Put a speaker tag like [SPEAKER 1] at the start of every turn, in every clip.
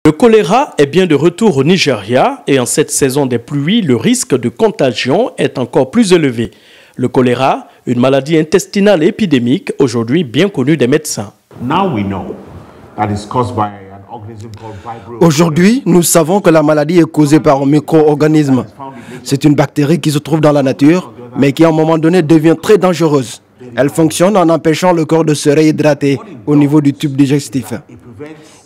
[SPEAKER 1] Le choléra est bien de retour au Nigeria et en cette saison des pluies, le risque de contagion est encore plus élevé. Le choléra, une maladie intestinale épidémique, aujourd'hui bien connue des médecins.
[SPEAKER 2] Aujourd'hui, nous savons que la maladie est causée par un micro-organisme. C'est une bactérie qui se trouve dans la nature, mais qui à un moment donné devient très dangereuse. Elle fonctionne en empêchant le corps de se réhydrater au niveau du tube digestif.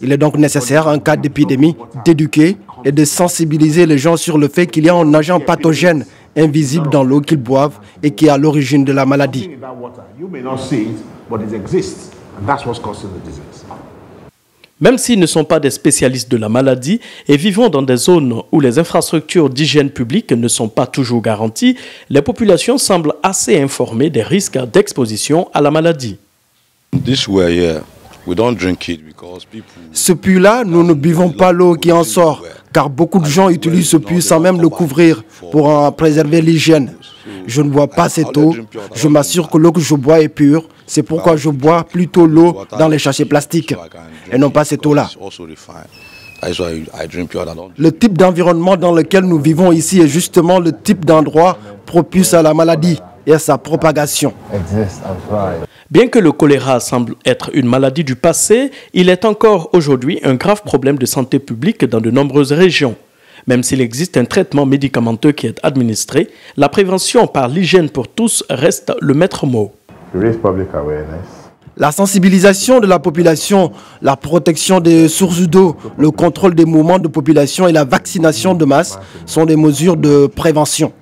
[SPEAKER 2] Il est donc nécessaire, en cas d'épidémie, d'éduquer et de sensibiliser les gens sur le fait qu'il y a un agent pathogène invisible dans l'eau qu'ils boivent et qui est à l'origine de la maladie.
[SPEAKER 1] Même s'ils ne sont pas des spécialistes de la maladie et vivant dans des zones où les infrastructures d'hygiène publique ne sont pas toujours garanties, les populations semblent assez informées des risques d'exposition à la maladie.
[SPEAKER 2] Ce puits-là, nous ne buvons pas l'eau qui en sort, car beaucoup de gens utilisent ce puits sans même le couvrir pour en préserver l'hygiène. Je ne bois pas cette eau, je m'assure que l'eau que je bois est pure, c'est pourquoi je bois plutôt l'eau dans les sachets plastiques et non pas cette eau-là. Le type d'environnement dans lequel nous vivons ici est justement le type d'endroit propice à la maladie et à sa propagation.
[SPEAKER 1] Bien que le choléra semble être une maladie du passé, il est encore aujourd'hui un grave problème de santé publique dans de nombreuses régions. Même s'il existe un traitement médicamenteux qui est administré, la prévention par l'hygiène pour tous reste le maître mot.
[SPEAKER 2] La sensibilisation de la population, la protection des sources d'eau, le contrôle des mouvements de population et la vaccination de masse sont des mesures de prévention.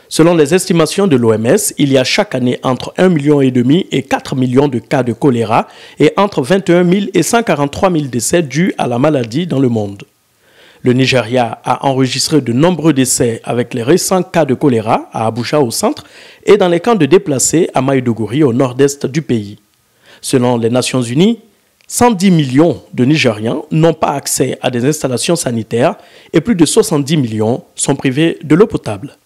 [SPEAKER 1] Selon les estimations de l'OMS, il y a chaque année entre 1,5 million et 4 millions de cas de choléra et entre 21 000 et 143 000 décès dus à la maladie dans le monde. Le Nigeria a enregistré de nombreux décès avec les récents cas de choléra à Abuja au centre et dans les camps de déplacés à Maïdougouri au nord-est du pays. Selon les Nations Unies, 110 millions de Nigérians n'ont pas accès à des installations sanitaires et plus de 70 millions sont privés de l'eau potable.